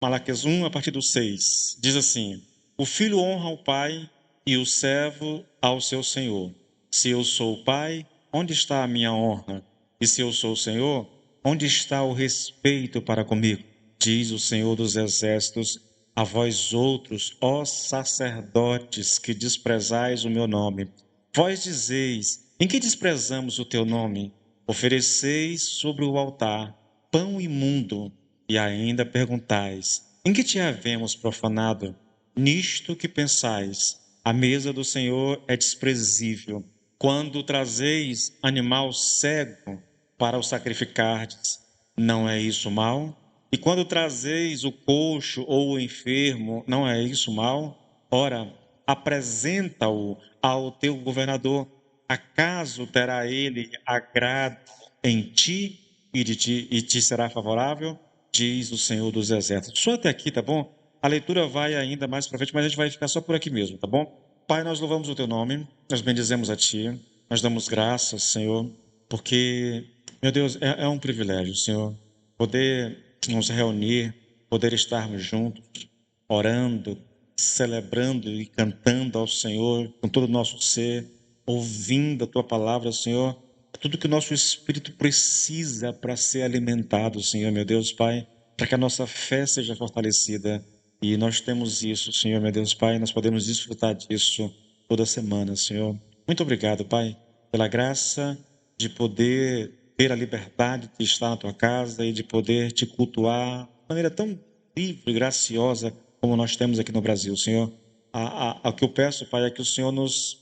Malaquias 1, a partir do 6, diz assim: o filho honra o pai e o servo ao seu senhor. Se eu sou o pai, onde está a minha honra? E se eu sou o senhor, onde está o respeito para comigo? Diz o Senhor dos Exércitos, a vós outros, ó sacerdotes, que desprezais o meu nome. Vós dizeis, em que desprezamos o teu nome? Ofereceis sobre o altar pão imundo, e ainda perguntais, em que te havemos profanado? Nisto que pensais, a mesa do Senhor é desprezível. Quando trazeis animal cego para o sacrificardes, não é isso mal? E quando trazeis o coxo ou o enfermo, não é isso mal? Ora, apresenta-o ao teu governador. Acaso terá ele agrado em ti e te será favorável? Diz o Senhor dos Exércitos. Só até aqui, tá bom? A leitura vai ainda mais para frente, mas a gente vai ficar só por aqui mesmo, tá bom? Pai, nós louvamos o teu nome, nós bendizemos a ti, nós damos graças, Senhor, porque, meu Deus, é um privilégio, Senhor, poder nos reunir, poder estarmos juntos, orando, celebrando e cantando ao Senhor com todo o nosso ser, ouvindo a tua palavra, Senhor, tudo que o nosso espírito precisa para ser alimentado, Senhor, meu Deus, Pai, para que a nossa fé seja fortalecida. E nós temos isso, Senhor, meu Deus, Pai, nós podemos desfrutar disso toda semana, Senhor. Muito obrigado, Pai, pela graça de poder ter a liberdade de estar na tua casa e de poder te cultuar de maneira tão livre e graciosa como nós temos aqui no Brasil, Senhor. O que eu peço, Pai, é que o Senhor nos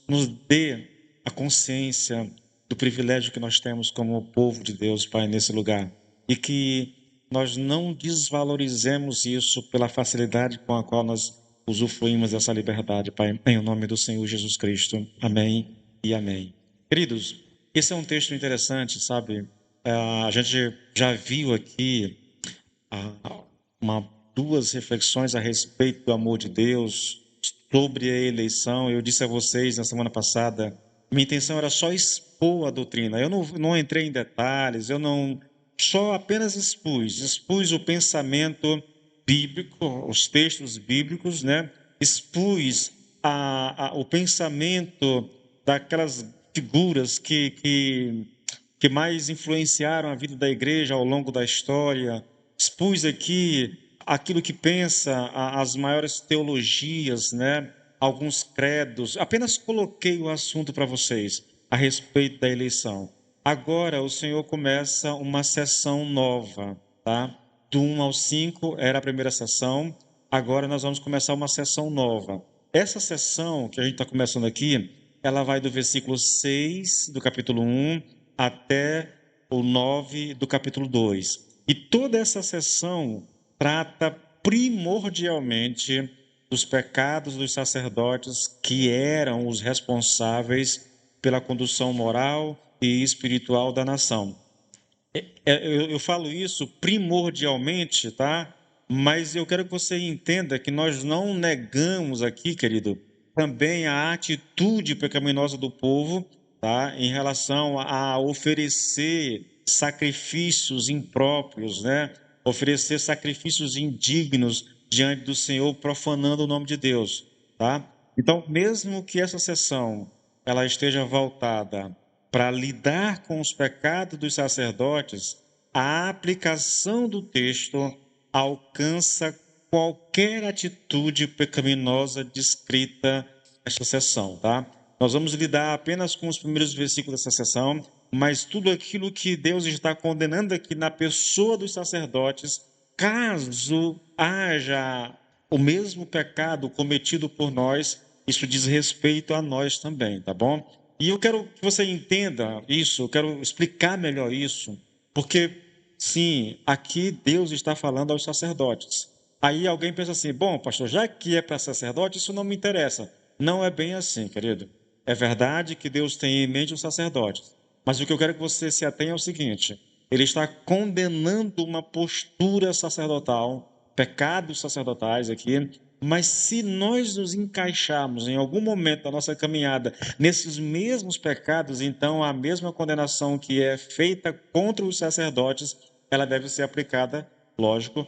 dê a consciência do privilégio que nós temos como povo de Deus, Pai, nesse lugar. E que nós não desvalorizemos isso pela facilidade com a qual nós usufruímos dessa liberdade, Pai, em nome do Senhor Jesus Cristo. Amém e amém. Queridos, esse é um texto interessante, sabe? A gente já viu aqui duas reflexões a respeito do amor de Deus, sobre a eleição. Eu disse a vocês na semana passada, minha intenção era só expor a doutrina. Eu não entrei em detalhes, eu não só apenas expus o pensamento bíblico, os textos bíblicos, né? Expus o pensamento daquelas figuras que mais influenciaram a vida da igreja ao longo da história. Expus aqui aquilo que pensa as maiores teologias, né? Alguns credos. Apenas coloquei o assunto para vocês a respeito da eleição. Agora o Senhor começa uma sessão nova, tá? Do 1 ao 5 era a primeira sessão, agora nós vamos começar uma sessão nova. Essa sessão que a gente está começando aqui, ela vai do versículo 6 do capítulo 1 até o 9 do capítulo 2. E toda essa sessão trata primordialmente dos pecados dos sacerdotes que eram os responsáveis pela condução moral e espiritual da nação. Eu falo isso primordialmente, tá? Mas eu quero que você entenda que nós não negamos aqui, querido, também a atitude pecaminosa do povo, tá? Em relação a oferecer sacrifícios impróprios, né? Oferecer sacrifícios indignos diante do Senhor, profanando o nome de Deus, tá? Então, mesmo que essa sessão ela esteja voltada para lidar com os pecados dos sacerdotes, a aplicação do texto alcança qualquer atitude pecaminosa descrita nesta sessão, tá? Nós vamos lidar apenas com os primeiros versículos dessa sessão, mas tudo aquilo que Deus está condenando aqui na pessoa dos sacerdotes, caso haja o mesmo pecado cometido por nós, isso diz respeito a nós também, tá bom? E eu quero que você entenda isso, eu quero explicar melhor isso, porque, sim, aqui Deus está falando aos sacerdotes. Aí alguém pensa assim, bom, pastor, já que é para sacerdote, isso não me interessa. Não é bem assim, querido. É verdade que Deus tem em mente os sacerdotes, mas o que eu quero que você se atenha é o seguinte, ele está condenando uma postura sacerdotal, pecados sacerdotais aqui, mas se nós nos encaixarmos em algum momento da nossa caminhada nesses mesmos pecados, então a mesma condenação que é feita contra os sacerdotes, ela deve ser aplicada, lógico,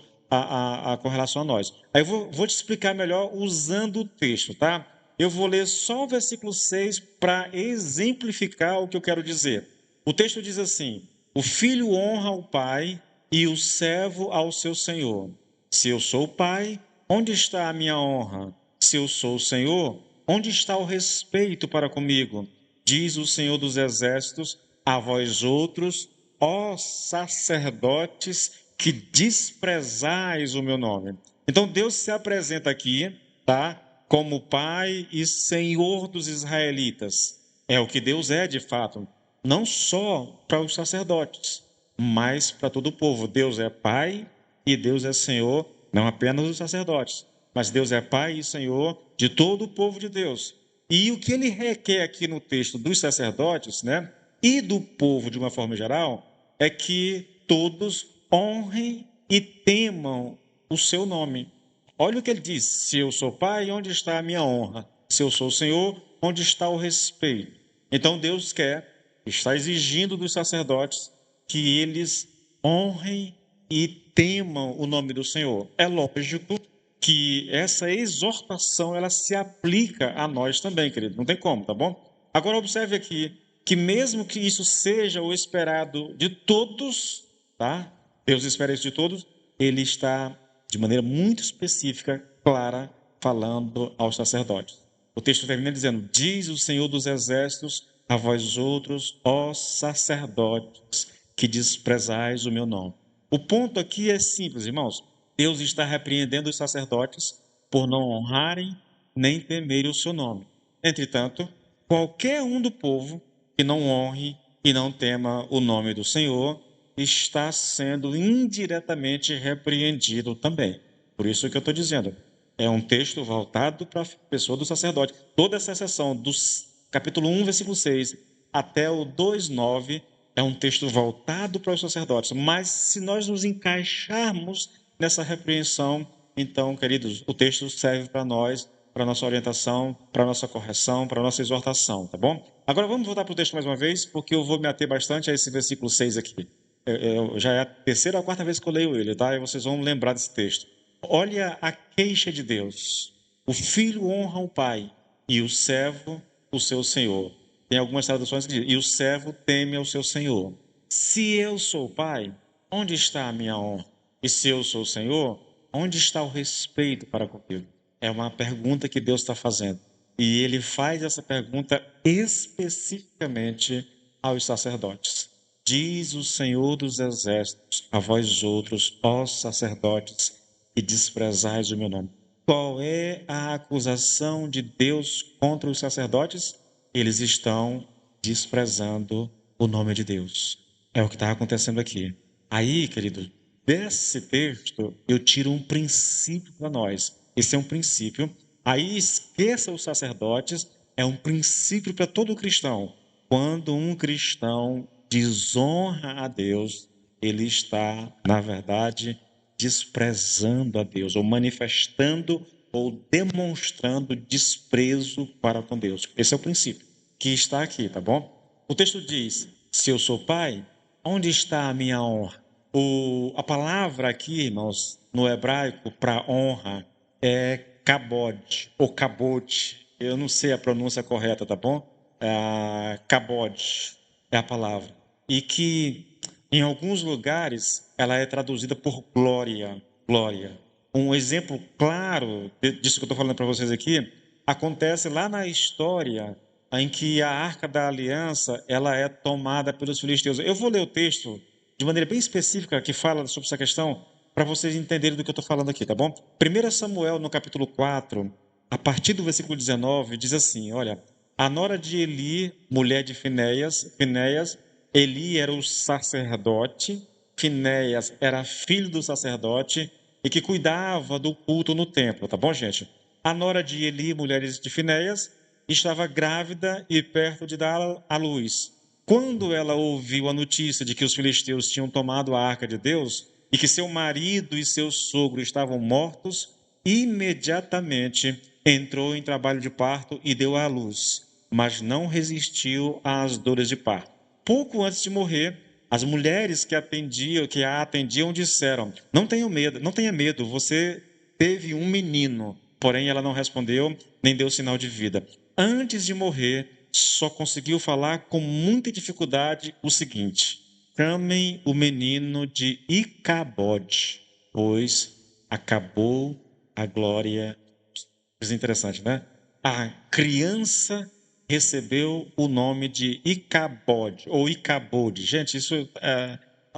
com relação a nós. Aí eu vou te explicar melhor usando o texto, tá? Eu vou ler só o versículo 6 para exemplificar o que eu quero dizer. O texto diz assim: o filho honra o pai e o servo ao seu senhor. Se eu sou o pai, onde está a minha honra? Se eu sou o senhor, onde está o respeito para comigo? Diz o Senhor dos Exércitos a vós outros, ó sacerdotes, que desprezais o meu nome. Então Deus se apresenta aqui, tá? Como Pai e Senhor dos israelitas. É o que Deus é de fato, não só para os sacerdotes, mas para todo o povo. Deus é Pai e Deus é Senhor, não apenas dos sacerdotes, mas Deus é Pai e Senhor de todo o povo de Deus. E o que ele requer aqui no texto dos sacerdotes, né, e do povo de uma forma geral, é que todos honrem e temam o seu nome. Olha o que ele diz: se eu sou pai, onde está a minha honra? Se eu sou o Senhor, onde está o respeito? Então Deus está exigindo dos sacerdotes que eles honrem e temam o nome do Senhor. É lógico que essa exortação ela se aplica a nós também, querido. Não tem como, tá bom? Agora observe aqui que mesmo que isso seja o esperado de todos, tá? Deus espera isso de todos, ele está de maneira muito específica, clara, falando aos sacerdotes. O texto termina dizendo: diz o Senhor dos Exércitos a vós outros, ó sacerdotes, que desprezais o meu nome. O ponto aqui é simples, irmãos. Deus está repreendendo os sacerdotes por não honrarem nem temerem o seu nome. Entretanto, qualquer um do povo que não honre e não tema o nome do Senhor está sendo indiretamente repreendido também. Por isso que eu estou dizendo, é um texto voltado para a pessoa do sacerdote. Toda essa seção, do capítulo 1, versículo 6, até o 2,9, é um texto voltado para os sacerdotes. Mas se nós nos encaixarmos nessa repreensão, então, queridos, o texto serve para nós, para nossa orientação, para nossa correção, para nossa exortação, tá bom? Agora vamos voltar para o texto mais uma vez, porque eu vou me ater bastante a esse versículo 6 aqui. Já é a terceira ou a quarta vez que eu leio ele, tá? E vocês vão lembrar desse texto. Olha a queixa de Deus. O filho honra o pai e o servo o seu senhor. Tem algumas traduções que dizem: e o servo teme ao seu senhor. Se eu sou o pai, onde está a minha honra? E se eu sou o senhor, onde está o respeito para comigo? É uma pergunta que Deus está fazendo. E ele faz essa pergunta especificamente aos sacerdotes. Diz o Senhor dos Exércitos a vós outros, ó sacerdotes, que desprezais o meu nome. Qual é a acusação de Deus contra os sacerdotes? Eles estão desprezando o nome de Deus. É o que está acontecendo aqui. Aí, querido, desse texto eu tiro um princípio para nós. Esse é um princípio. Aí esqueça os sacerdotes, é um princípio para todo cristão. Quando um cristão desonra a Deus, ele está, na verdade, desprezando a Deus, ou manifestando ou demonstrando desprezo para com Deus. Esse é o princípio que está aqui, tá bom? O texto diz: se eu sou pai, onde está a minha honra? A palavra aqui, irmãos, no hebraico, para honra, é kabod, ou kabod. Eu não sei a pronúncia correta, tá bom? Kabod é a palavra. E que, em alguns lugares, ela é traduzida por glória, glória. Um exemplo claro disso que eu estou falando para vocês aqui, acontece lá na história em que a Arca da Aliança ela é tomada pelos filisteus. Eu vou ler o texto de maneira bem específica que fala sobre essa questão, para vocês entenderem do que eu estou falando aqui, tá bom? 1 Samuel, no capítulo 4, a partir do versículo 19, diz assim: olha, a nora de Eli, mulher de Finéias, Eli era o sacerdote, Finéias era filho do sacerdote e que cuidava do culto no templo, tá bom, gente? A nora de Eli, mulher de Finéias, estava grávida e perto de dar à luz. Quando ela ouviu a notícia de que os filisteus tinham tomado a arca de Deus e que seu marido e seu sogro estavam mortos, imediatamente entrou em trabalho de parto e deu à luz, mas não resistiu às dores de parto. Pouco antes de morrer, As mulheres que a atendiam disseram: não tenha medo, não tenha medo, você teve um menino. Porém, ela não respondeu, nem deu sinal de vida. Antes de morrer, só conseguiu falar com muita dificuldade o seguinte: chamem o menino de Icabode, pois acabou a glória. Isso é interessante, né? A criança recebeu o nome de Icabode, ou Icabode. Gente, isso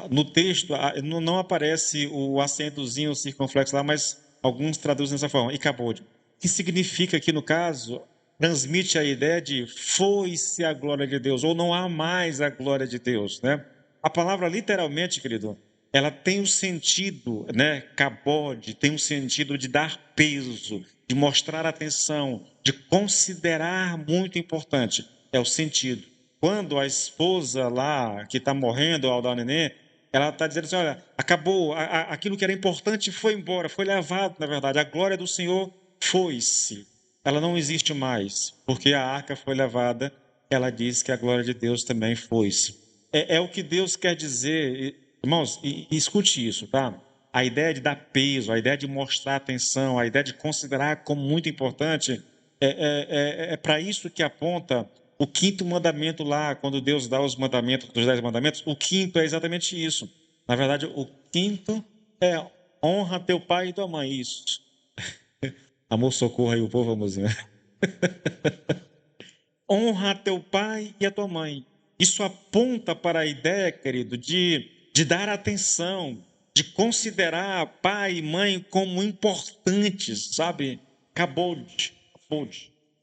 no texto não aparece o acentozinho circunflexo lá, mas alguns traduzem dessa forma, Icabode. Que significa que, no caso, transmite a ideia de foi-se a glória de Deus, ou não há mais a glória de Deus, né? A palavra literalmente, querido, ela tem o sentido, né? Cabode tem o sentido de dar peso, de mostrar atenção, de considerar muito importante. É o sentido. Quando a esposa lá, que está morrendo ao dar o neném, ela está dizendo assim: olha, acabou, aquilo que era importante foi embora, foi levado, na verdade. A glória do Senhor foi-se. Ela não existe mais, porque a arca foi levada. Ela diz que a glória de Deus também foi-se. É o que Deus quer dizer, irmãos, e escute isso, tá? A ideia de dar peso, a ideia de mostrar atenção, a ideia de considerar como muito importante, é para isso que aponta o quinto mandamento lá, quando Deus dá os mandamentos, os 10 mandamentos, o quinto é exatamente isso. Na verdade, o quinto é honra teu pai e tua mãe, isso. Amor, socorro aí o povo, amorzinho. Honra teu pai e a tua mãe. Isso aponta para a ideia, querido, de dar atenção, de considerar pai e mãe como importantes, sabe? Cabode.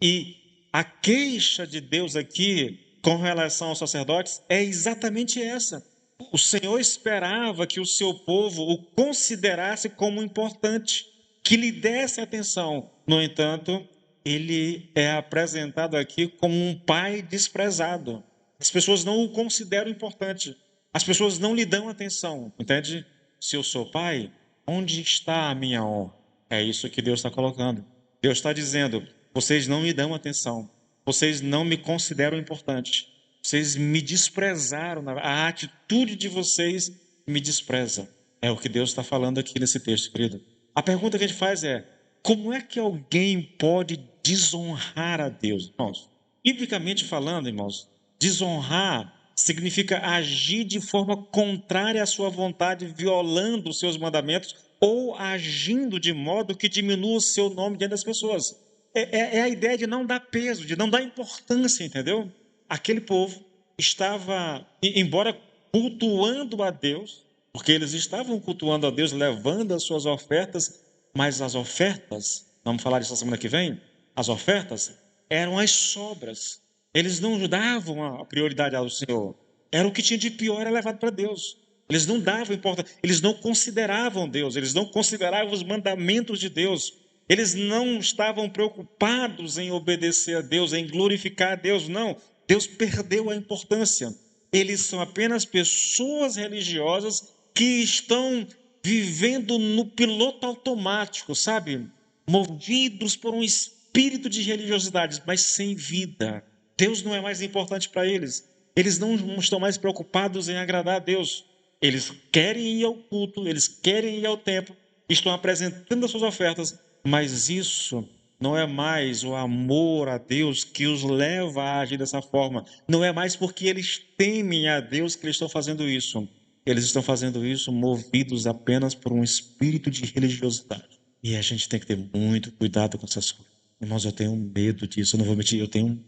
E a queixa de Deus aqui com relação aos sacerdotes é exatamente essa. O Senhor esperava que o seu povo o considerasse como importante, que lhe desse atenção. No entanto, ele é apresentado aqui como um pai desprezado. As pessoas não o consideram importante. As pessoas não lhe dão atenção, entende? Se eu sou pai, onde está a minha honra? É isso que Deus está colocando. Deus está dizendo: vocês não me dão atenção, vocês não me consideram importante, vocês me desprezaram, a atitude de vocês me despreza. É o que Deus está falando aqui nesse texto, querido. A pergunta que a gente faz é: como é que alguém pode desonrar a Deus? Irmãos, biblicamente falando, irmãos, desonrar significa agir de forma contrária à sua vontade, violando os seus mandamentos ou agindo de modo que diminua o seu nome diante das pessoas. É a ideia de não dar peso, de não dar importância, entendeu? Aquele povo estava, embora cultuando a Deus, porque eles estavam cultuando a Deus, levando as suas ofertas, mas as ofertas, vamos falar disso na semana que vem, as ofertas eram as sobras. Eles não davam a prioridade ao Senhor. Era o que tinha de pior, era levado para Deus. Eles não davam importância, eles não consideravam Deus, eles não consideravam os mandamentos de Deus. Eles não estavam preocupados em obedecer a Deus, em glorificar a Deus, não. Deus perdeu a importância. Eles são apenas pessoas religiosas que estão vivendo no piloto automático, sabe? Movidos por um espírito de religiosidade, mas sem vida. Deus não é mais importante para eles. Eles não estão mais preocupados em agradar a Deus. Eles querem ir ao culto, eles querem ir ao templo, estão apresentando as suas ofertas, mas isso não é mais o amor a Deus que os leva a agir dessa forma. Não é mais porque eles temem a Deus que eles estão fazendo isso. Eles estão fazendo isso movidos apenas por um espírito de religiosidade. E a gente tem que ter muito cuidado com essas coisas. Irmãos, eu tenho medo disso, eu não vou mentir, eu tenho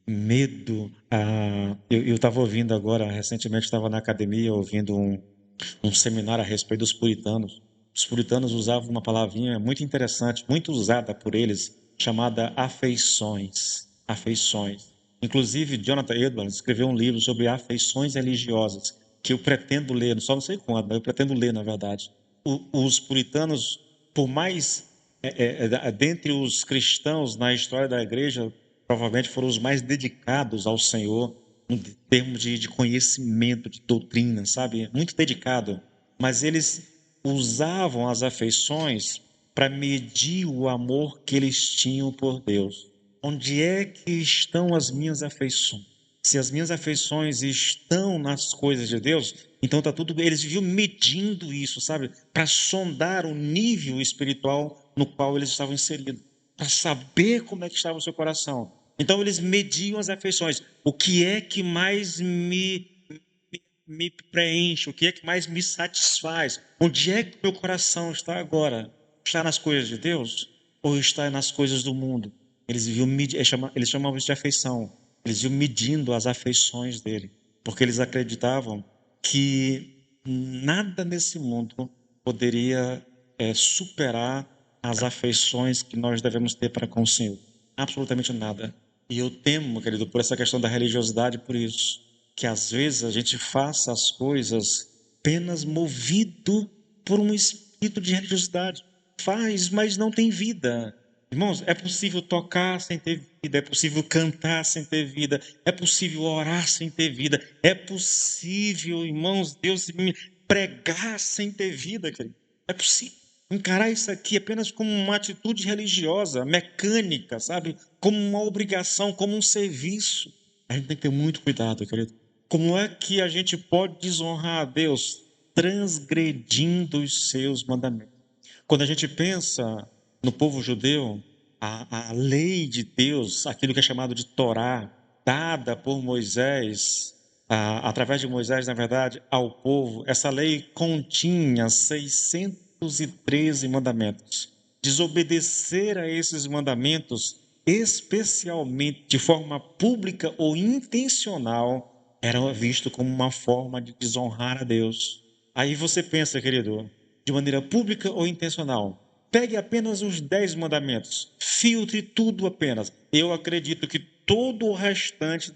medo. Eu estava ouvindo agora, recentemente estava na academia ouvindo um seminário a respeito dos puritanos. Os puritanos usavam uma palavrinha muito interessante, muito usada por eles, chamada afeições. Afeições. Inclusive, Jonathan Edwards escreveu um livro sobre afeições religiosas, que eu pretendo ler, só não sei quando, mas eu pretendo ler, na verdade. Os puritanos, por mais, dentre os cristãos na história da igreja, provavelmente foram os mais dedicados ao Senhor, em termos de conhecimento, de doutrina, sabe? Muito dedicado. Mas eles usavam as afeições para medir o amor que eles tinham por Deus. Onde é que estão as minhas afeições? Se as minhas afeições estão nas coisas de Deus, então está tudo bem. Eles viviam medindo isso, sabe? Para sondar o nível espiritual no qual eles estavam inseridos, para saber como é que estava o seu coração. Então eles mediam as afeições. O que é que mais me preenche? O que é que mais me satisfaz? Onde é que meu coração está agora? Está nas coisas de Deus ou está nas coisas do mundo? Eles chamavam isso de afeição. Eles iam medindo as afeições dele, porque eles acreditavam que nada nesse mundo poderia superar as afeições que nós devemos ter para com o Senhor. Absolutamente nada. E eu temo, querido, por essa questão da religiosidade, por isso, que às vezes a gente faça as coisas apenas movido por um espírito de religiosidade. Faz, mas não tem vida. Irmãos, é possível tocar sem ter vida, é possível cantar sem ter vida, é possível orar sem ter vida, é possível, irmãos, Deus me pregar sem ter vida, querido. É possível encarar isso aqui apenas como uma atitude religiosa, mecânica, sabe? Como uma obrigação, como um serviço. A gente tem que ter muito cuidado, querido. Como é que a gente pode desonrar a Deus? Transgredindo os seus mandamentos. Quando a gente pensa no povo judeu, a lei de Deus, aquilo que é chamado de Torá, dada por Moisés, através de Moisés, na verdade, ao povo, essa lei continha 613 mandamentos. Desobedecer a esses mandamentos, especialmente de forma pública ou intencional, era visto como uma forma de desonrar a Deus. Aí você pensa, querido, de maneira pública ou intencional. Pegue apenas os 10 mandamentos, filtre tudo apenas. Eu acredito que todo o restante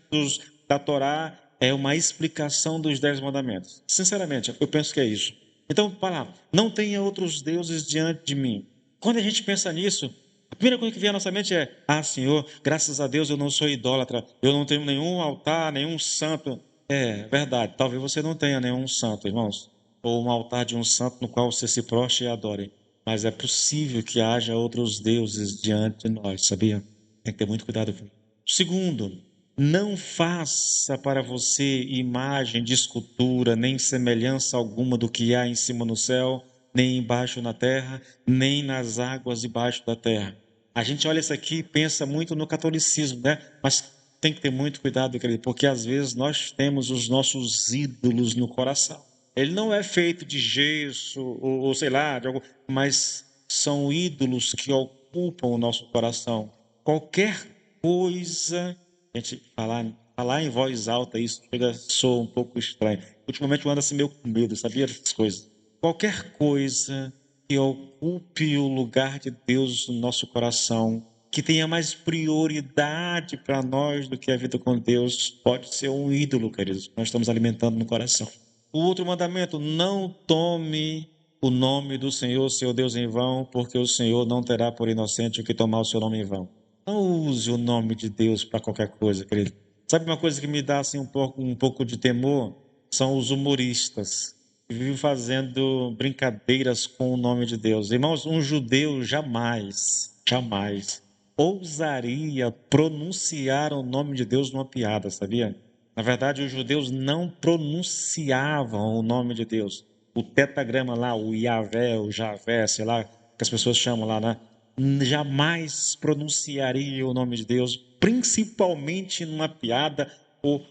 da Torá é uma explicação dos 10 mandamentos. Sinceramente, eu penso que é isso. Então, para lá, não tenha outros deuses diante de mim. Quando a gente pensa nisso, a primeira coisa que vem à nossa mente é: ah, Senhor, graças a Deus eu não sou idólatra, eu não tenho nenhum altar, nenhum santo. É verdade, talvez você não tenha nenhum santo, irmãos, ou um altar de um santo no qual você se prostre e adore. Mas é possível que haja outros deuses diante de nós, sabia? Tem que ter muito cuidado com isso. Segundo, não faça para você imagem de escultura, nem semelhança alguma do que há em cima no céu, nem embaixo na terra, nem nas águas debaixo da terra. A gente olha isso aqui e pensa muito no catolicismo, né? Mas tem que ter muito cuidado, querido, porque às vezes nós temos os nossos ídolos no coração. Ele não é feito de gesso ou sei lá, mas são ídolos que ocupam o nosso coração. Qualquer coisa, a gente falar em voz alta, isso soa um pouco estranho. Ultimamente eu ando assim meio com medo, sabia dessas coisas? Qualquer coisa que ocupe o lugar de Deus no nosso coração, que tenha mais prioridade para nós do que a vida com Deus, pode ser um ídolo, queridos, que nós estamos alimentando no coração. O outro mandamento: não tome o nome do Senhor, seu Deus, em vão, porque o Senhor não terá por inocente o que tomar o seu nome em vão. Não use o nome de Deus para qualquer coisa, querido. Sabe uma coisa que me dá assim um pouco de temor? São os humoristas que vivem fazendo brincadeiras com o nome de Deus. Irmãos, um judeu jamais ousaria pronunciar o nome de Deus numa piada, sabia? Na verdade, os judeus não pronunciavam o nome de Deus. O tetragrama lá, o Yahvé, o Javé, sei lá, que as pessoas chamam lá, né? Jamais pronunciaria o nome de Deus, principalmente numa piada.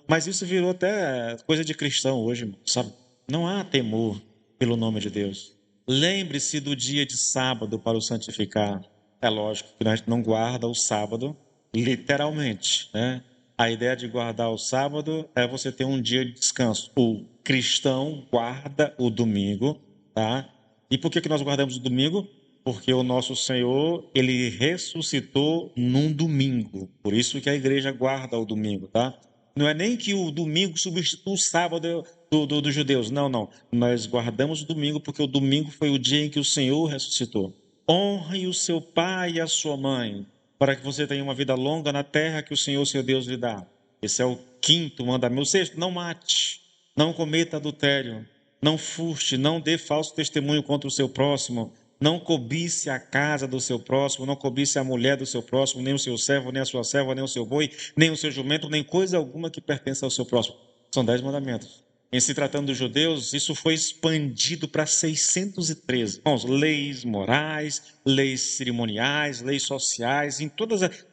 Mas isso virou até coisa de cristão hoje, sabe? Não há temor pelo nome de Deus. Lembre-se do dia de sábado para o santificar. É lógico que a gente não guarda o sábado literalmente, né? A ideia de guardar o sábado é você ter um dia de descanso. O cristão guarda o domingo, tá? E por que nós guardamos o domingo? Porque o nosso Senhor, ele ressuscitou num domingo. Por isso que a igreja guarda o domingo, tá? Não é nem que o domingo substitua o sábado dos judeus. Não, não. Nós guardamos o domingo porque o domingo foi o dia em que o Senhor ressuscitou. Honre o seu pai e a sua mãe, para que você tenha uma vida longa na terra que o Senhor, seu Deus, lhe dá. Esse é o quinto mandamento. O sexto: não mate, não cometa adultério, não furte, não dê falso testemunho contra o seu próximo, Não cobice a casa do seu próximo, não cobice a mulher do seu próximo, nem o seu servo, nem a sua serva, nem o seu boi, nem o seu jumento, nem coisa alguma que pertença ao seu próximo. São 10 mandamentos. Em se tratando dos judeus, isso foi expandido para 613. Irmãos, leis morais, leis cerimoniais, leis sociais,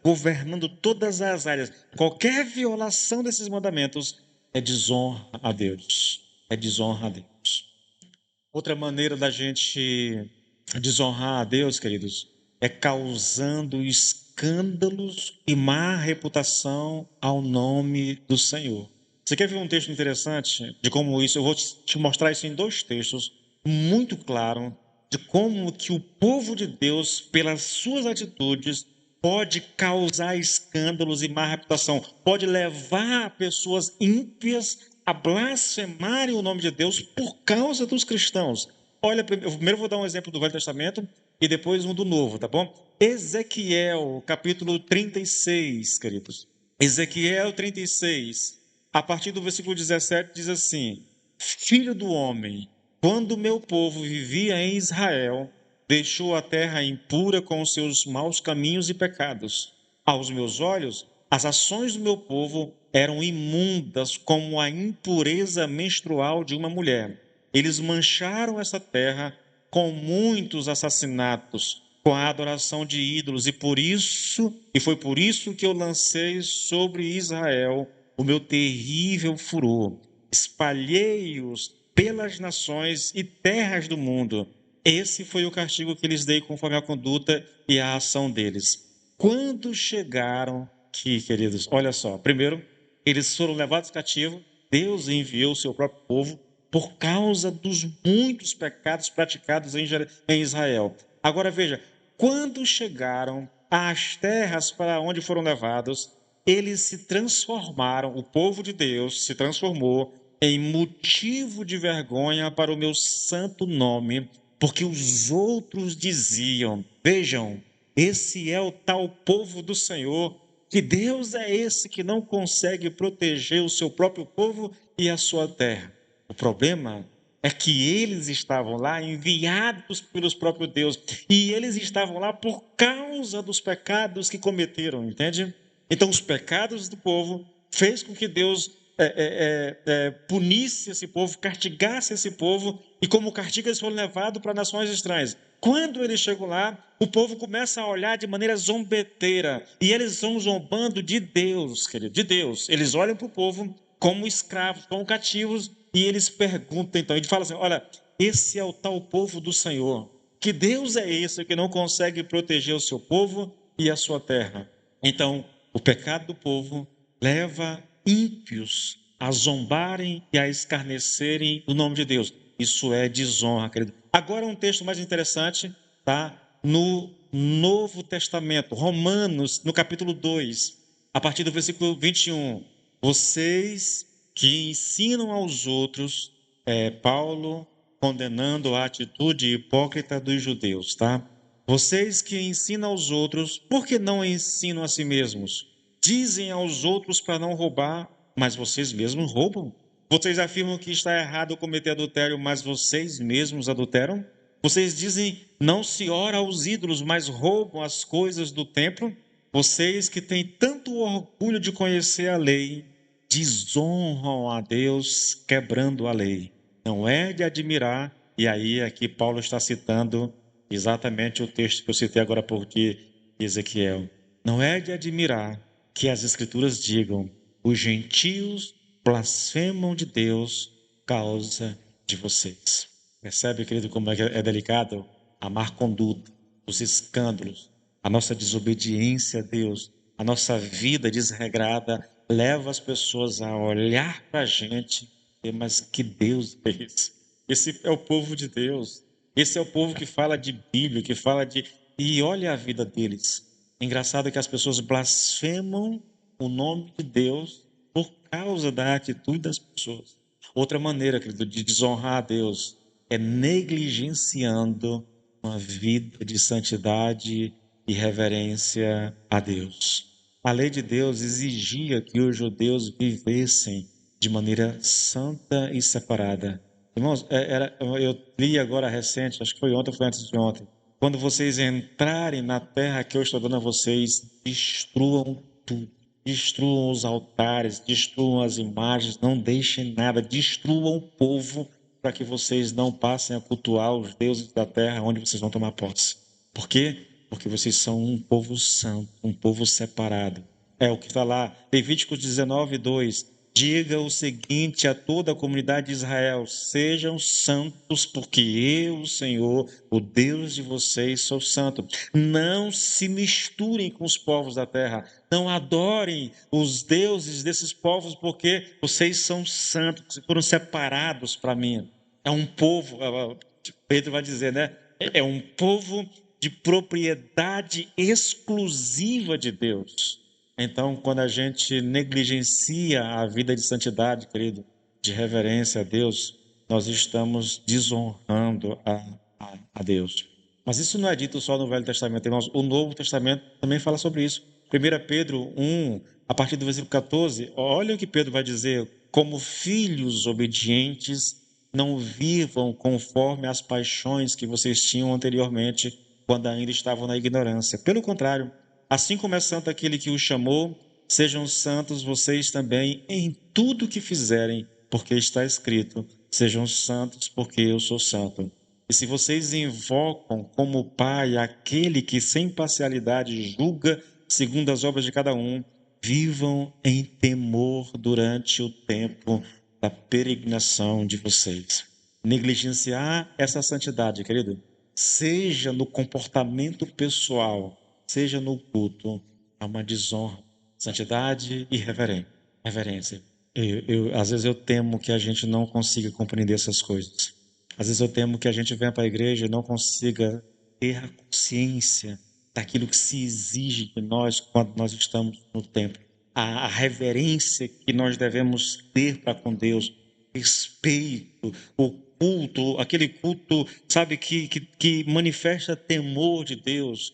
governando todas as áreas. Qualquer violação desses mandamentos é desonra a Deus. É desonra a Deus. Outra maneira da gente desonrar a Deus, queridos, é causando escândalos e má reputação ao nome do Senhor. Você quer ver um texto interessante de como isso? Eu vou te mostrar isso em 2 textos muito claros de como que o povo de Deus, pelas suas atitudes, pode causar escândalos e má reputação, pode levar pessoas ímpias a blasfemarem o nome de Deus por causa dos cristãos. Olha, primeiro vou dar um exemplo do Velho Testamento e depois um do Novo, tá bom? Ezequiel, capítulo 36, queridos. Ezequiel 36, a partir do versículo 17, diz assim: Filho do homem, quando o meu povo vivia em Israel, deixou a terra impura com os seus maus caminhos e pecados. Aos meus olhos, as ações do meu povo eram imundas como a impureza menstrual de uma mulher. Eles mancharam essa terra com muitos assassinatos, com a adoração de ídolos, e foi por isso que eu lancei sobre Israel o meu terrível furor. Espalhei-os pelas nações e terras do mundo. Esse foi o castigo que lhes dei conforme a conduta e a ação deles. Quando chegaram aqui, queridos, olha só, primeiro, eles foram levados cativos, Deus enviou o seu próprio povo por causa dos muitos pecados praticados em Israel. Agora veja, quando chegaram às terras para onde foram levados, eles se transformaram, o povo de Deus se transformou em motivo de vergonha para o meu santo nome, porque os outros diziam: vejam, esse é o tal povo do Senhor. Que Deus é esse que não consegue proteger o seu próprio povo e a sua terra? O problema é que eles estavam lá enviados pelos próprios Deus, e eles estavam lá por causa dos pecados que cometeram, entende? Então, os pecados do povo fez com que Deus punisse esse povo, castigasse esse povo, e como castigo eles foram levados para nações estranhas. Quando eles chegam lá, o povo começa a olhar de maneira zombeteira, e eles vão zombando de Deus, querido, de Deus. Eles olham para o povo como escravos, como cativos, e eles perguntam então, ele fala assim: olha, esse é o tal povo do Senhor. Que Deus é esse que não consegue proteger o seu povo e a sua terra? Então, o pecado do povo leva ímpios a zombarem e a escarnecerem o nome de Deus. Isso é desonra, querido. Agora um texto mais interessante, tá? No Novo Testamento, Romanos, no capítulo 2, a partir do versículo 21. Vocês que ensinam aos outros, Paulo condenando a atitude hipócrita dos judeus, tá? Vocês que ensinam aos outros, por que não ensinam a si mesmos? Dizem aos outros para não roubar, mas vocês mesmos roubam. Vocês afirmam que está errado cometer adultério, mas vocês mesmos adulteram? Vocês dizem, não se ora aos ídolos, mas roubam as coisas do templo? Vocês que têm tanto orgulho de conhecer a lei, desonram a Deus quebrando a lei. Não é de admirar, e aí aqui Paulo está citando exatamente o texto que eu citei agora por ti, Ezequiel. Não é de admirar que as escrituras digam: os gentios blasfemam de Deus por causa de vocês. Percebe, querido, como é delicado a má conduta, os escândalos, a nossa desobediência a Deus, a nossa vida desregrada leva as pessoas a olhar para a gente e dizer: mas que Deus é esse? Esse é o povo de Deus. Esse é o povo que fala de Bíblia, que fala de... E olha a vida deles. Engraçado que as pessoas blasfemam o nome de Deus por causa da atitude das pessoas. Outra maneira, querido, de desonrar a Deus é negligenciando uma vida de santidade e reverência a Deus. A lei de Deus exigia que os judeus vivessem de maneira santa e separada. Irmãos, eu li agora recente, acho que foi ontem ou foi antes de ontem. Quando vocês entrarem na terra que eu estou dando a vocês, destruam tudo. Destruam os altares, destruam as imagens, não deixem nada, destruam o povo para que vocês não passem a cultuar os deuses da terra onde vocês vão tomar posse. Por quê? Porque vocês são um povo santo, um povo separado. É o que está lá, Levíticos 19:2. Diga o seguinte a toda a comunidade de Israel: sejam santos, porque eu, o Senhor, o Deus de vocês, sou santo. Não se misturem com os povos da terra. Não adorem os deuses desses povos, porque vocês são santos, foram separados para mim. É um povo, Pedro vai dizer, né? É um povo de propriedade exclusiva de Deus. Então, quando a gente negligencia a vida de santidade, querido, de reverência a Deus, nós estamos desonrando a Deus. Mas isso não é dito só no Velho Testamento, irmãos. O Novo Testamento também fala sobre isso. 1 Pedro 1, a partir do versículo 14, olha o que Pedro vai dizer: como filhos obedientes, não vivam conforme as paixões que vocês tinham anteriormente, quando ainda estavam na ignorância. Pelo contrário, assim como é santo aquele que os chamou, sejam santos vocês também em tudo que fizerem, porque está escrito: sejam santos, porque eu sou santo. E se vocês invocam como Pai aquele que sem parcialidade julga segundo as obras de cada um, vivam em temor durante o tempo da peregrinação de vocês. Negligenciar essa santidade, querido, seja no comportamento pessoal, seja no culto, é uma desonra. Santidade e reverência. Às vezes eu temo que a gente não consiga compreender essas coisas. Às vezes eu temo que a gente venha para a igreja e não consiga ter a consciência daquilo que se exige de nós quando nós estamos no templo. A reverência que nós devemos ter para com Deus, respeito, o culto, aquele culto, sabe, que manifesta temor de Deus.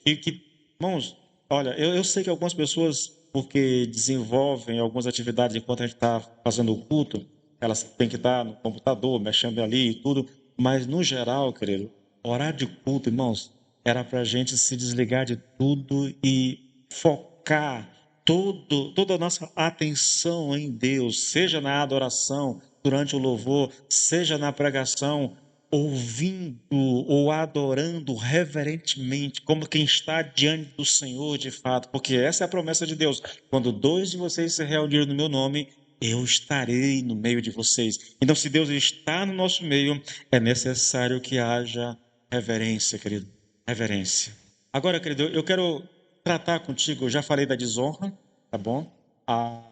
Irmãos, olha, eu sei que algumas pessoas, porque desenvolvem algumas atividades enquanto a gente está fazendo o culto, elas têm que estar no computador, mexendo ali e tudo, mas no geral, querido, horário de culto, irmãos, era para a gente se desligar de tudo e focar toda a nossa atenção em Deus, seja na adoração, durante o louvor, seja na pregação, ouvindo ou adorando reverentemente, como quem está diante do Senhor de fato, porque essa é a promessa de Deus. Quando dois de vocês se reunirem no meu nome, eu estarei no meio de vocês. Então, se Deus está no nosso meio, é necessário que haja reverência, querido. Reverência. Agora, querido, eu quero tratar contigo, eu já falei da desonra, tá bom? A,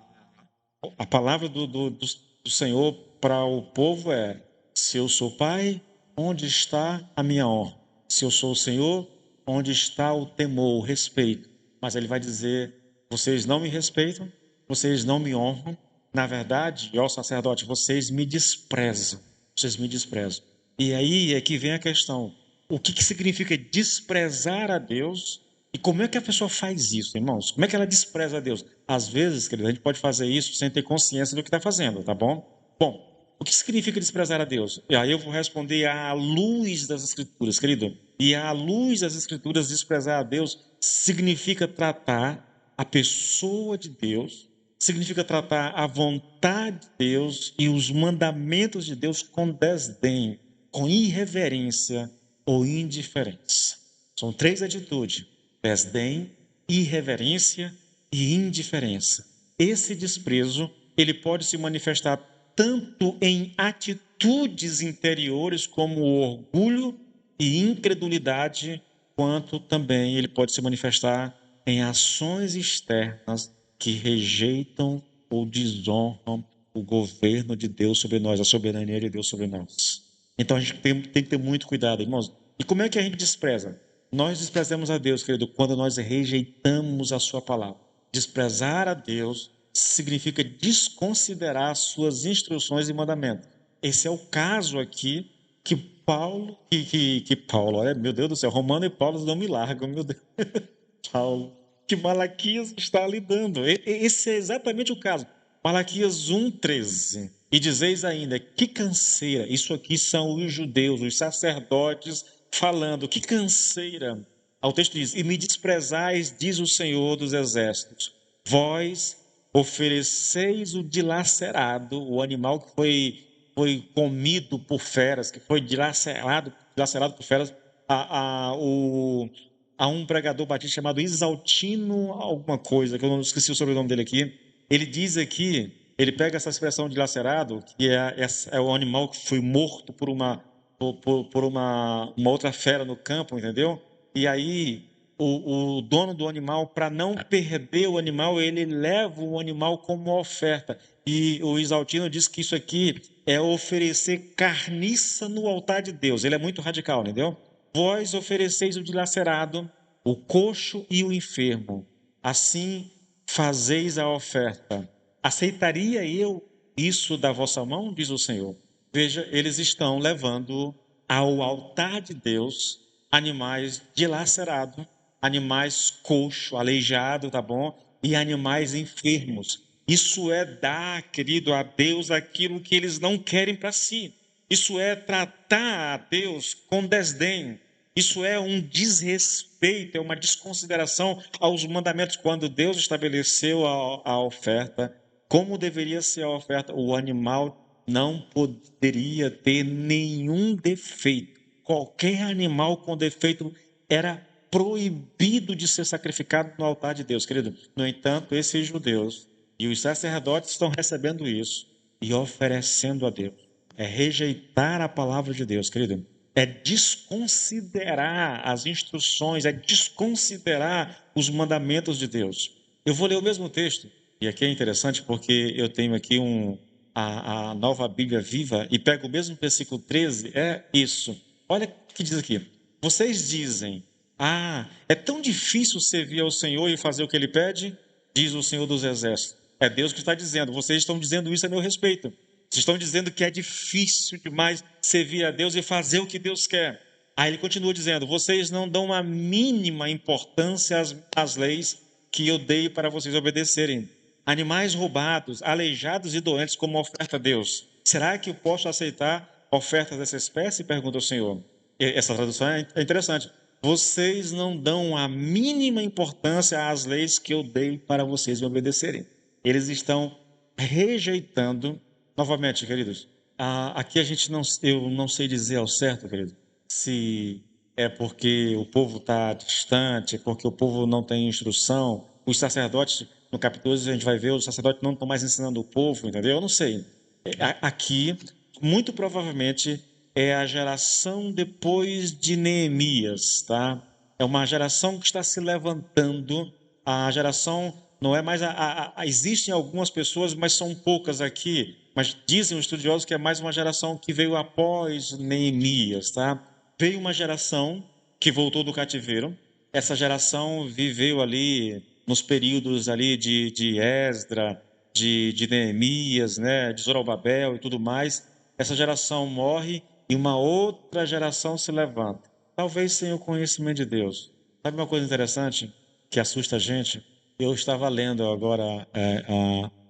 a palavra do Senhor para o povo é: se eu sou pai, onde está a minha honra? Se eu sou o Senhor, onde está o temor, o respeito? Mas ele vai dizer: vocês não me respeitam, vocês não me honram. Na verdade, ó sacerdote, vocês me desprezam. Vocês me desprezam. E aí é que vem a questão: o que significa desprezar a Deus? E como é que a pessoa faz isso, irmãos? Como é que ela despreza a Deus? Às vezes, querido, a gente pode fazer isso sem ter consciência do que está fazendo, tá bom? Bom, o que significa desprezar a Deus? E aí eu vou responder à luz das Escrituras, querido. E à luz das Escrituras, desprezar a Deus significa tratar a pessoa de Deus, significa tratar a vontade de Deus e os mandamentos de Deus com desdém, com irreverência ou indiferença. São três atitudes: desdém, irreverência e indiferença. Esse desprezo, ele pode se manifestar tanto em atitudes interiores como o orgulho e incredulidade, quanto também ele pode se manifestar em ações externas que rejeitam ou desonram o governo de Deus sobre nós, a soberania de Deus sobre nós. Então a gente tem que ter muito cuidado, irmãos. E como é que a gente despreza? Nós desprezamos a Deus, querido, quando nós rejeitamos a sua palavra. Desprezar a Deus significa desconsiderar as suas instruções e mandamentos. Esse é o caso aqui que Paulo, olha, meu Deus do céu, Romano e Paulo não me largam, meu Deus. Paulo, que Malaquias está lidando. Esse é exatamente o caso. Malaquias 1:13. E dizeis ainda, que canseira, isso aqui são os judeus, os sacerdotes falando, que canseira. Ao texto diz, e me desprezais, diz o Senhor dos Exércitos, vós ofereceis o dilacerado, o animal que foi comido por feras, que foi dilacerado por feras, a um pregador batista chamado Isaltino alguma coisa, que eu não esqueci o sobrenome dele aqui. Ele diz aqui, ele pega essa expressão dilacerado, que é o animal que foi morto por uma outra fera no campo, entendeu? E aí o dono do animal, para não perder o animal, ele leva o animal como oferta. E o Isaltino diz que isso aqui é oferecer carniça no altar de Deus. Ele é muito radical, entendeu? Vós ofereceis o dilacerado, o coxo e o enfermo. Assim fazeis a oferta. Aceitaria eu isso da vossa mão? Diz o Senhor. Veja, eles estão levando ao altar de Deus animais dilacerados, animais coxo, aleijado, tá bom? E animais enfermos. Isso é dar, querido, a Deus aquilo que eles não querem para si. Isso é tratar a Deus com desdém. Isso é um desrespeito, é uma desconsideração aos mandamentos. Quando Deus estabeleceu a oferta, como deveria ser a oferta, o animal não poderia ter nenhum defeito. Qualquer animal com defeito era proibido de ser sacrificado no altar de Deus, querido. No entanto, esses judeus e os sacerdotes estão recebendo isso e oferecendo a Deus. É rejeitar a palavra de Deus, querido. É desconsiderar as instruções, é desconsiderar os mandamentos de Deus. Eu vou ler o mesmo texto, e aqui é interessante porque eu tenho aqui a nova Bíblia Viva e pego o mesmo versículo 13, é isso. Olha o que diz aqui. Vocês dizem, é tão difícil servir ao Senhor e fazer o que Ele pede? Diz o Senhor dos Exércitos. É Deus que está dizendo, vocês estão dizendo isso a meu respeito. Vocês estão dizendo que é difícil demais servir a Deus e fazer o que Deus quer. Aí ele continua dizendo, vocês não dão a mínima importância às leis que eu dei para vocês obedecerem. Animais roubados, aleijados e doentes como oferta a Deus. Será que eu posso aceitar ofertas dessa espécie? Pergunta o Senhor. Essa tradução é interessante. Vocês não dão a mínima importância às leis que eu dei para vocês me obedecerem. Eles estão rejeitando, novamente, queridos, aqui eu não sei dizer ao certo, querido, se é porque o povo está distante, porque o povo não tem instrução. Os sacerdotes, no capítulo 12, a gente vai ver, os sacerdotes não estão mais ensinando o povo, entendeu? Eu não sei. Aqui, muito provavelmente, é a geração depois de Neemias, tá? É uma geração que está se levantando, a geração não é mais existem algumas pessoas, mas são poucas aqui, mas dizem os estudiosos que é mais uma geração que veio após Neemias, tá? Veio uma geração que voltou do cativeiro. Essa geração viveu ali nos períodos ali de Esdra, de Neemias, né, de Zorobabel e tudo mais. Essa geração morre e uma outra geração se levanta. Talvez sem o conhecimento de Deus. Sabe uma coisa interessante que assusta a gente? Eu estava lendo agora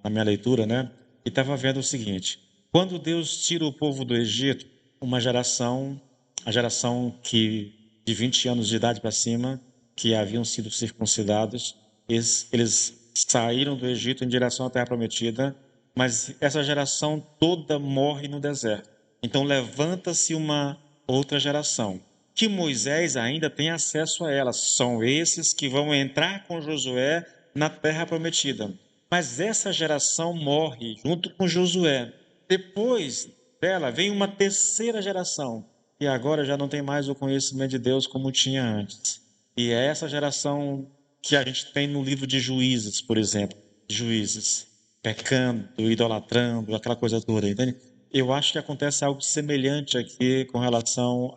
a minha leitura, né? E estava vendo o seguinte: quando Deus tira o povo do Egito, uma geração, a geração que de 20 anos de idade para cima, que haviam sido circuncidados, eles saíram do Egito em direção à Terra Prometida, mas essa geração toda morre no deserto. Então levanta-se uma outra geração, que Moisés ainda tem acesso a ela. São esses que vão entrar com Josué na Terra Prometida. Mas essa geração morre junto com Josué. Depois dela vem uma terceira geração, e agora já não tem mais o conhecimento de Deus como tinha antes. E é essa geração que a gente tem no livro de Juízes, por exemplo. Juízes, pecando, idolatrando, aquela coisa toda, entende? Eu acho que acontece algo semelhante aqui com relação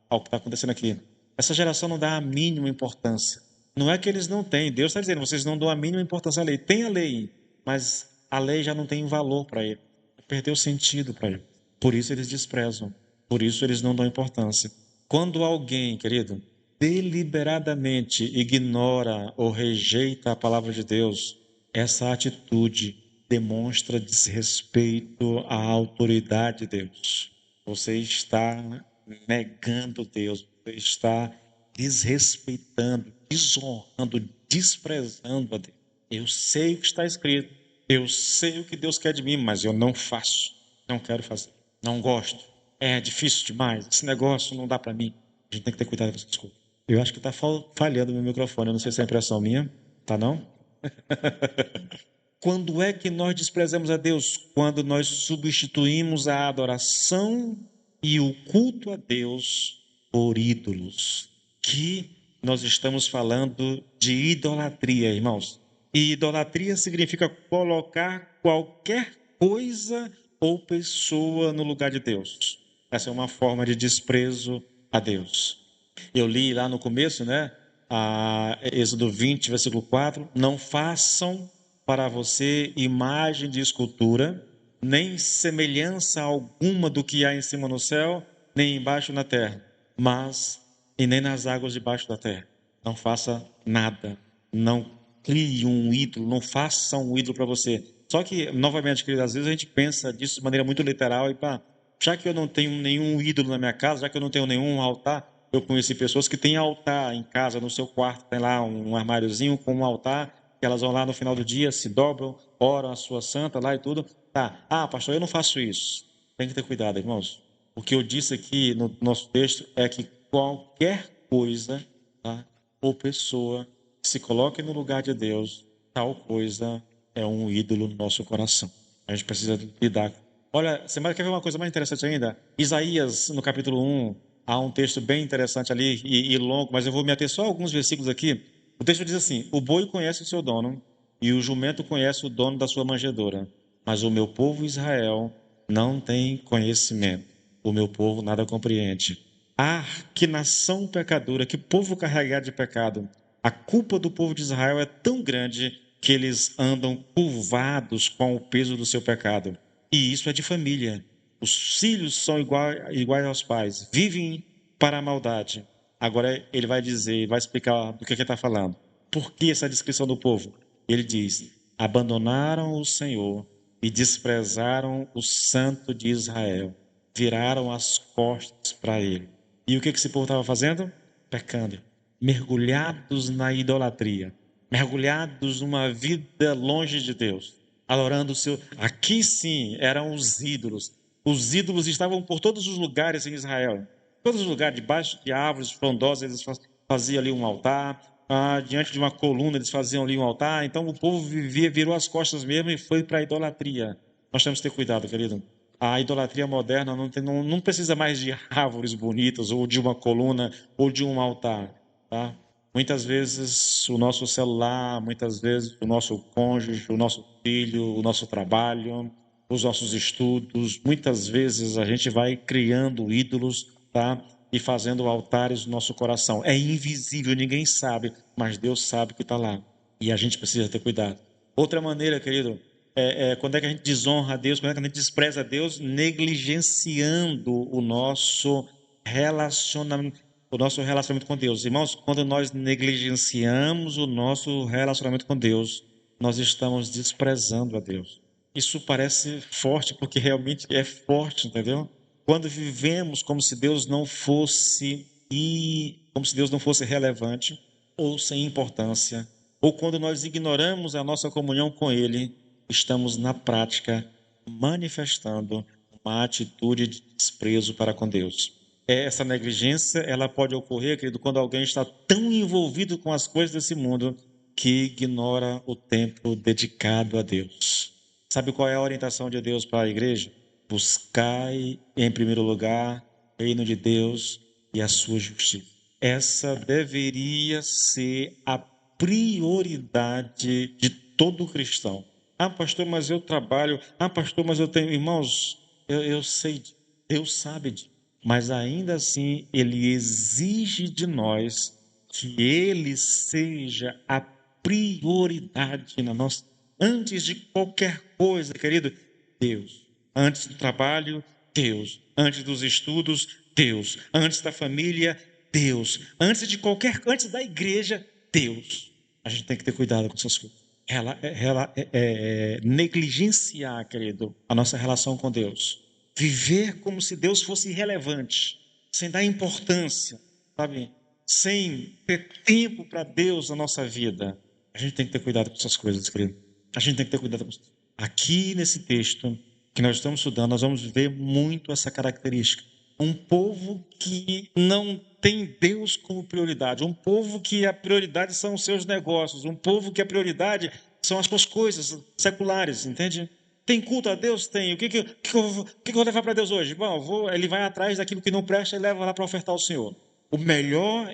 ao que está acontecendo aqui. Essa geração não dá a mínima importância. Não é que eles não têm. Deus está dizendo, vocês não dão a mínima importância à lei. Tem a lei, mas a lei já não tem valor para ele. Perdeu sentido para ele. Por isso eles desprezam. Por isso eles não dão importância. Quando alguém, querido, deliberadamente ignora ou rejeita a palavra de Deus, essa atitude demonstra desrespeito à autoridade de Deus. Você está negando Deus, você está desrespeitando, desonrando, desprezando a Deus. Eu sei o que está escrito, eu sei o que Deus quer de mim, mas eu não faço, não quero fazer, não gosto, é difícil demais, esse negócio não dá para mim. A gente tem que ter cuidado com essas coisas. Eu acho que está falhando meu microfone, eu não sei se é impressão minha, tá não? Quando é que nós desprezamos a Deus? Quando nós substituímos a adoração e o culto a Deus por ídolos. Que nós estamos falando de idolatria, irmãos. E idolatria significa colocar qualquer coisa ou pessoa no lugar de Deus. Essa é uma forma de desprezo a Deus. Eu li lá no começo, né? Êxodo 20, versículo 4. Não façam para você imagem de escultura, nem semelhança alguma do que há em cima no céu, nem embaixo na terra, e nem nas águas debaixo da terra. Não faça nada, não crie um ídolo, não faça um ídolo para você. Só que, novamente, querido, às vezes a gente pensa disso de maneira muito literal e pá, já que eu não tenho nenhum ídolo na minha casa, já que eu não tenho nenhum altar, eu conheci pessoas que têm altar em casa, no seu quarto, tem lá um armáriozinho com um altar, que elas vão lá no final do dia, se dobram, oram a sua santa lá e tudo. Tá, pastor, eu não faço isso. Tem que ter cuidado, irmãos. O que eu disse aqui no nosso texto é que qualquer coisa, tá, ou pessoa que se coloque no lugar de Deus, tal coisa é um ídolo no nosso coração. A gente precisa lidar. Olha, você quer ver uma coisa mais interessante ainda? Isaías, no capítulo 1, há um texto bem interessante ali e longo, mas eu vou me ater só a alguns versículos aqui. O texto diz assim: o boi conhece o seu dono e o jumento conhece o dono da sua manjedoura, mas o meu povo Israel não tem conhecimento. O meu povo nada compreende. Que nação pecadora, que povo carregado de pecado. A culpa do povo de Israel é tão grande que eles andam curvados com o peso do seu pecado. E isso é de família. Os filhos são iguais aos pais, vivem para a maldade. Agora ele vai dizer, vai explicar do que ele está falando. Por que essa descrição do povo? Ele diz: abandonaram o Senhor e desprezaram o Santo de Israel, viraram as costas para ele. E o que esse povo estava fazendo? Pecando, mergulhados na idolatria, mergulhados numa vida longe de Deus, adorando o seu. Aqui sim eram os ídolos. Os ídolos estavam por todos os lugares em Israel. Todos os lugares, debaixo de árvores frondosas, eles faziam ali um altar. Diante de uma coluna, eles faziam ali um altar. Então o povo virou as costas mesmo e foi para a idolatria. Nós temos que ter cuidado, querido. A idolatria moderna não precisa mais de árvores bonitas, ou de uma coluna, ou de um altar. Tá? Muitas vezes o nosso celular, muitas vezes o nosso cônjuge, o nosso filho, o nosso trabalho, os nossos estudos, muitas vezes a gente vai criando ídolos, tá? E fazendo altares no nosso coração. É invisível, ninguém sabe, mas Deus sabe que está lá. E a gente precisa ter cuidado. Outra maneira, querido, quando é que a gente desonra a Deus, quando é que a gente despreza a Deus, negligenciando o nosso relacionamento com Deus. Irmãos, quando nós negligenciamos o nosso relacionamento com Deus, nós estamos desprezando a Deus. Isso parece forte, porque realmente é forte, entendeu? Quando vivemos como se Deus não fosse relevante, ou sem importância, ou quando nós ignoramos a nossa comunhão com Ele, estamos na prática manifestando uma atitude de desprezo para com Deus. Essa negligência, ela pode ocorrer, querido, quando alguém está tão envolvido com as coisas desse mundo que ignora o tempo dedicado a Deus. Sabe qual é a orientação de Deus para a igreja? Buscai em primeiro lugar o reino de Deus e a sua justiça. Essa deveria ser a prioridade de todo cristão. Pastor, mas eu trabalho. Pastor, mas eu tenho. Irmãos, eu sei, Deus sabe disso. Mas ainda assim, Ele exige de nós que Ele seja a prioridade na nossa. Antes de qualquer coisa, querido, Deus. Antes do trabalho, Deus. Antes dos estudos, Deus. Antes da família, Deus. Antes da igreja, Deus. A gente tem que ter cuidado com essas coisas. negligenciar, querido, a nossa relação com Deus. Viver como se Deus fosse irrelevante, sem dar importância, sabe? Sem ter tempo para Deus na nossa vida. A gente tem que ter cuidado com essas coisas, querido. A gente tem que ter cuidado com isso. Aqui nesse texto que nós estamos estudando, nós vamos ver muito essa característica. Um povo que não tem Deus como prioridade, um povo que a prioridade são os seus negócios, um povo que a prioridade são as suas coisas seculares, entende? Tem culto a Deus? Tem. O que eu vou levar para Deus hoje? Bom, ele vai atrás daquilo que não presta e leva lá para ofertar ao Senhor. O melhor,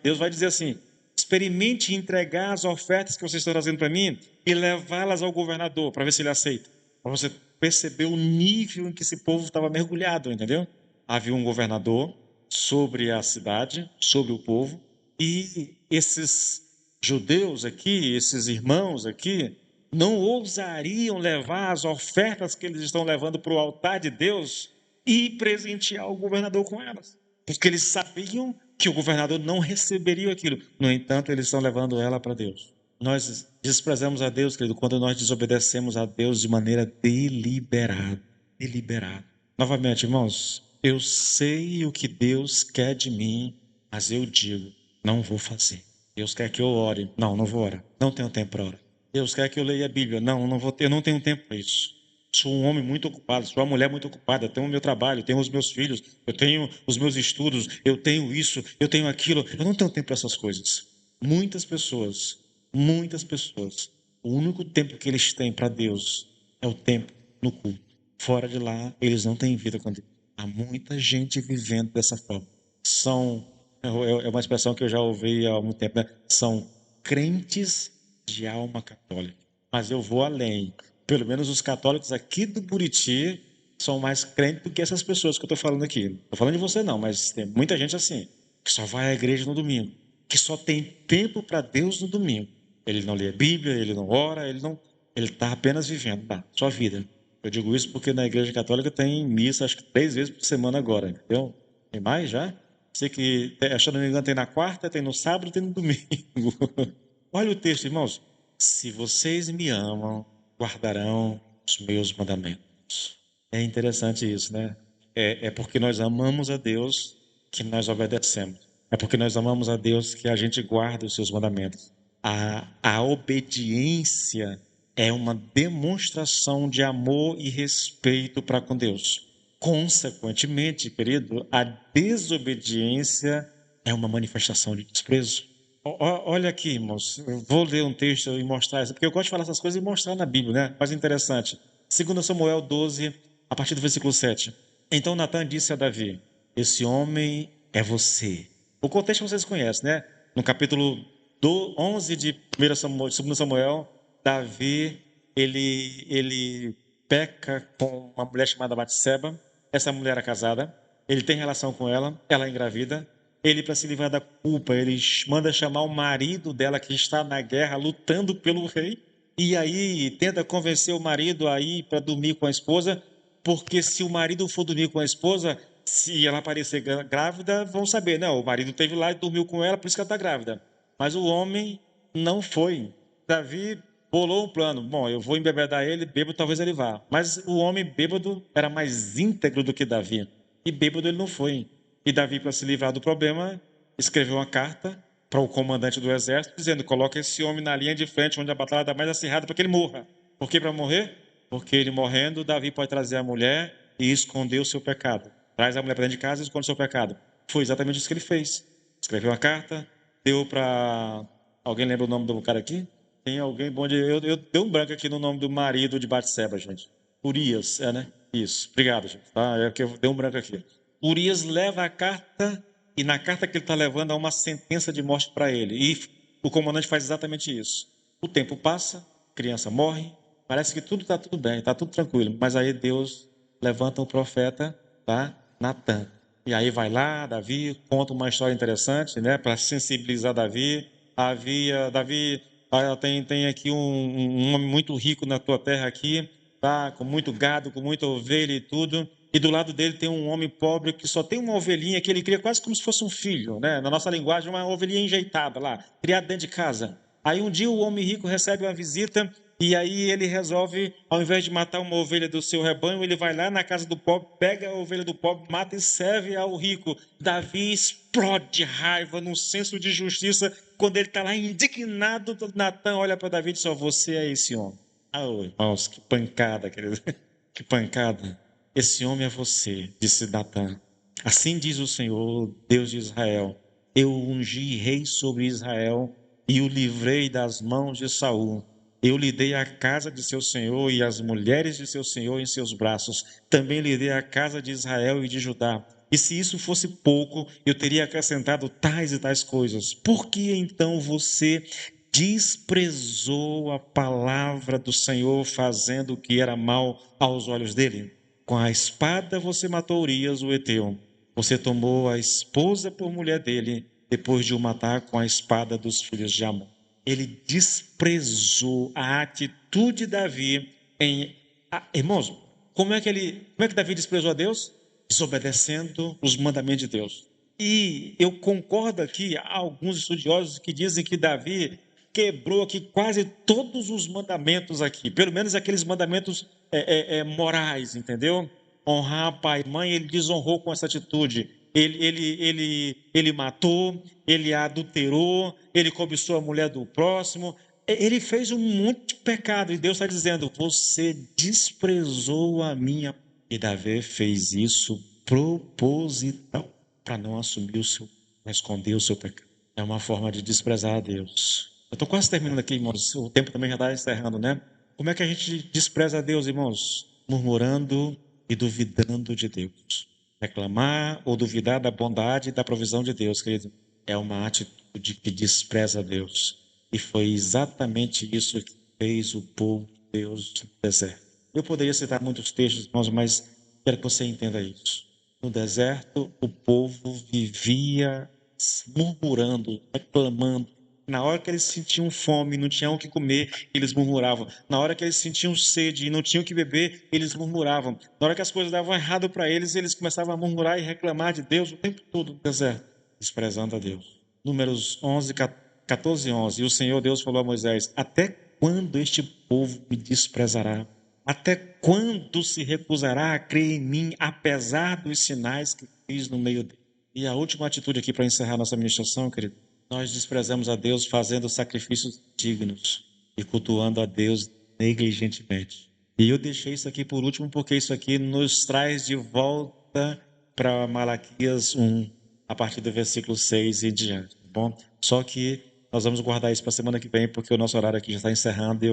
Deus vai dizer assim: experimente entregar as ofertas que vocês estão trazendo para mim e levá-las ao governador para ver se ele aceita. Para você perceber o nível em que esse povo estava mergulhado, entendeu? Havia um governador sobre a cidade, sobre o povo, e esses judeus aqui, esses irmãos aqui, não ousariam levar as ofertas que eles estão levando para o altar de Deus e presentear o governador com elas. Porque eles sabiam que o governador não receberia aquilo. No entanto, eles estão levando ela para Deus. Nós desprezamos a Deus, querido, quando nós desobedecemos a Deus de maneira deliberada. Deliberada. Novamente, irmãos, eu sei o que Deus quer de mim, mas eu digo, não vou fazer. Deus quer que eu ore. Não, não vou orar. Não tenho tempo para orar. Deus quer que eu leia a Bíblia. Não, não vou ter, eu não tenho tempo para isso. Sou um homem muito ocupado, sou uma mulher muito ocupada, tenho o meu trabalho, tenho os meus filhos, eu tenho os meus estudos, eu tenho isso, eu tenho aquilo. Eu não tenho tempo para essas coisas. Muitas pessoas, o único tempo que eles têm para Deus é o tempo no culto. Fora de lá, eles não têm vida com Deus. Há muita gente vivendo dessa forma. É uma expressão que eu já ouvi há muito tempo, né? São crentes de alma católica. Mas eu vou além. Pelo menos os católicos aqui do Buriti são mais crentes do que essas pessoas que eu estou falando aqui. Não estou falando de você não, mas tem muita gente assim, que só vai à igreja no domingo, que só tem tempo para Deus no domingo. Ele não lê a Bíblia, ele não ora, ele está apenas vivendo sua vida. Eu digo isso porque na igreja católica tem missa, acho que 3 vezes por semana agora, entendeu? Tem mais já? Sei que, se eu não me engano, tem na quarta, tem no sábado, tem no domingo. Olha o texto, irmãos. Se vocês me amam, guardarão os meus mandamentos. É interessante isso, né? É porque nós amamos a Deus que nós obedecemos. É porque nós amamos a Deus que a gente guarda os seus mandamentos. A obediência é uma demonstração de amor e respeito para com Deus. Consequentemente, querido, a desobediência é uma manifestação de desprezo. Olha aqui, irmãos, eu vou ler um texto e mostrar isso, porque eu gosto de falar essas coisas e mostrar na Bíblia, né? Mas interessante. 2 Samuel 12, a partir do versículo 7. Então Natan disse a Davi: esse homem é você. O contexto vocês conhecem, né? No capítulo 11 de 1 Samuel, 2 Samuel, Davi, ele peca com uma mulher chamada Batseba. Essa mulher era casada, ele tem relação com ela, ela é engravida. Ele, para se livrar da culpa, ele manda chamar o marido dela que está na guerra, lutando pelo rei. E aí tenta convencer o marido a ir para dormir com a esposa, porque se o marido for dormir com a esposa, se ela aparecer grávida, vão saber, não, o marido esteve lá e dormiu com ela, por isso que ela está grávida. Mas o homem não foi. Davi bolou um plano. Bom, eu vou embebedar ele, bêbado talvez ele vá. Mas o homem bêbado era mais íntegro do que Davi. E bêbado ele não foi. E Davi, para se livrar do problema, escreveu uma carta para o comandante do exército, dizendo: coloca esse homem na linha de frente, onde a batalha está mais acirrada, para que ele morra. Por que para morrer? Porque ele morrendo, Davi pode trazer a mulher e esconder o seu pecado. Traz a mulher para dentro de casa e esconde o seu pecado. Foi exatamente isso que ele fez. Escreveu uma carta, deu para... Alguém lembra o nome do cara aqui? Tem alguém bom de... Eu dei um branco aqui no nome do marido de Batseba, gente. Urias, né? Isso. Obrigado, gente. É que eu dei um branco aqui. Urias leva a carta e na carta que ele está levando há uma sentença de morte para ele. E o comandante faz exatamente isso. O tempo passa, a criança morre, parece que tudo está tudo bem, está tudo tranquilo. Mas aí Deus levanta um profeta, tá? Natan. E aí vai lá, Davi conta uma história interessante, né? Para sensibilizar Davi. Davi, tem aqui um homem muito rico na tua terra aqui, tá? Com muito gado, com muita ovelha e tudo. E do lado dele tem um homem pobre que só tem uma ovelhinha que ele cria quase como se fosse um filho, né? Na nossa linguagem, uma ovelhinha enjeitada lá, criada dentro de casa. Aí um dia o homem rico recebe uma visita e aí ele resolve, ao invés de matar uma ovelha do seu rebanho, ele vai lá na casa do pobre, pega a ovelha do pobre, mata e serve ao rico. Davi explode de raiva, num senso de justiça, quando ele está lá indignado. Natan olha para Davi e diz: você é esse homem. Ah, irmãos, que pancada, querido. Que pancada. Esse homem é você, disse Natan. Assim diz o Senhor, Deus de Israel: eu ungi rei sobre Israel e o livrei das mãos de Saul. Eu lhe dei a casa de seu senhor e as mulheres de seu senhor em seus braços. Também lhe dei a casa de Israel e de Judá. E se isso fosse pouco, eu teria acrescentado tais e tais coisas. Por que então você desprezou a palavra do Senhor, fazendo o que era mal aos olhos dele? Com a espada você matou Urias, o heteu. Você tomou a esposa por mulher dele, depois de o matar com a espada dos filhos de Amon. Ele desprezou a atitude de Davi em... irmãos, como é que Davi desprezou a Deus? Desobedecendo os mandamentos de Deus. E eu concordo aqui, há alguns estudiosos que dizem que Davi quebrou aqui quase todos os mandamentos aqui, pelo menos aqueles mandamentos morais, entendeu? Honrar pai e mãe, ele desonrou com essa atitude. Ele matou, ele adulterou, ele cobiçou a mulher do próximo, ele fez um monte de pecado, e Deus está dizendo: você desprezou a minha. E Davi fez isso proposital, para não assumir o seu, para esconder o seu pecado. É uma forma de desprezar a Deus. Eu estou quase terminando aqui, irmãos, o tempo também já está encerrando, né? Como é que a gente despreza a Deus, irmãos? Murmurando e duvidando de Deus. Reclamar ou duvidar da bondade e da provisão de Deus, querido, é uma atitude que despreza a Deus. E foi exatamente isso que fez o povo de Deus no deserto. Eu poderia citar muitos textos, irmãos, mas quero que você entenda isso. No deserto, o povo vivia murmurando, reclamando. Na hora que eles sentiam fome, não tinham o que comer, eles murmuravam. Na hora que eles sentiam sede e não tinham o que beber, eles murmuravam. Na hora que as coisas davam errado para eles, eles começavam a murmurar e reclamar de Deus o tempo todo no deserto, desprezando a Deus. Números 11, 14 e 11. E o Senhor Deus falou a Moisés: até quando este povo me desprezará? Até quando se recusará a crer em mim, apesar dos sinais que fiz no meio dele? E a última atitude aqui para encerrar nossa ministração, querido: nós desprezamos a Deus fazendo sacrifícios dignos e cultuando a Deus negligentemente. E eu deixei isso aqui por último porque isso aqui nos traz de volta para Malaquias 1, a partir do versículo 6 e diante, tá bom? Só que nós vamos guardar isso para a semana que vem, porque o nosso horário aqui já está encerrando e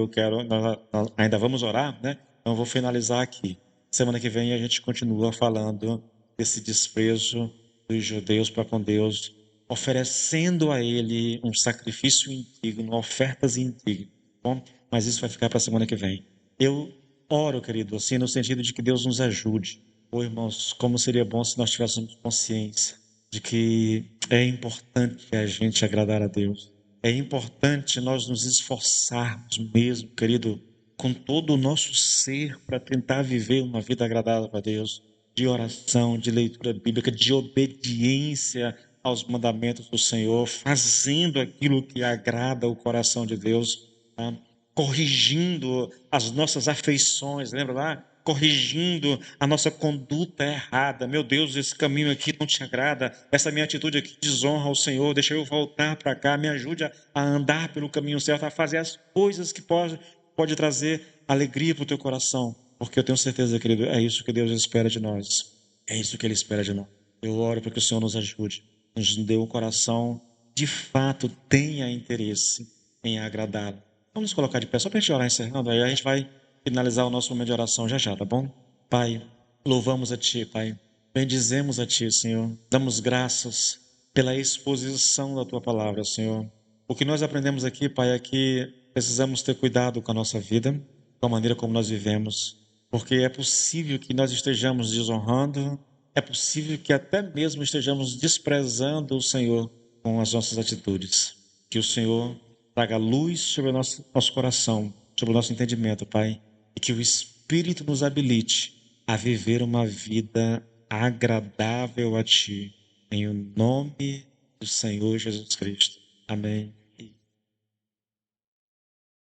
nós ainda vamos orar, né? Então eu vou finalizar aqui. Semana que vem a gente continua falando desse desprezo dos judeus para com Deus, oferecendo a ele um sacrifício indigno, ofertas indignas, tá bom? Mas isso vai ficar para a semana que vem. Eu oro, querido, assim, no sentido de que Deus nos ajude. Ô, irmãos, como seria bom se nós tivéssemos consciência de que é importante a gente agradar a Deus. É importante nós nos esforçarmos mesmo, querido, com todo o nosso ser para tentar viver uma vida agradável a Deus, de oração, de leitura bíblica, de obediência aos mandamentos do Senhor, fazendo aquilo que agrada o coração de Deus, tá? Corrigindo as nossas afeições, lembra lá? Corrigindo a nossa conduta errada. Meu Deus, esse caminho aqui não te agrada, essa minha atitude aqui desonra ao Senhor, deixa eu voltar para cá, me ajude a andar pelo caminho certo, a fazer as coisas que pode trazer alegria para o teu coração, porque eu tenho certeza, querido, é isso que Deus espera de nós, é isso que Ele espera de nós. Eu oro para que o Senhor nos ajude, nos dê um coração, de fato, tenha interesse em agradá-lo. Vamos nos colocar de pé, só para a gente orar encerrando, aí a gente vai finalizar o nosso momento de oração já já, tá bom? Pai, louvamos a Ti, Pai. Bendizemos a Ti, Senhor. Damos graças pela exposição da Tua palavra, Senhor. O que nós aprendemos aqui, Pai, é que precisamos ter cuidado com a nossa vida, com a maneira como nós vivemos, porque é possível que nós estejamos desonrando, é possível que até mesmo estejamos desprezando o Senhor com as nossas atitudes. Que o Senhor traga luz sobre o nosso coração, sobre o nosso entendimento, Pai, e que o Espírito nos habilite a viver uma vida agradável a Ti, em o nome do Senhor Jesus Cristo. Amém.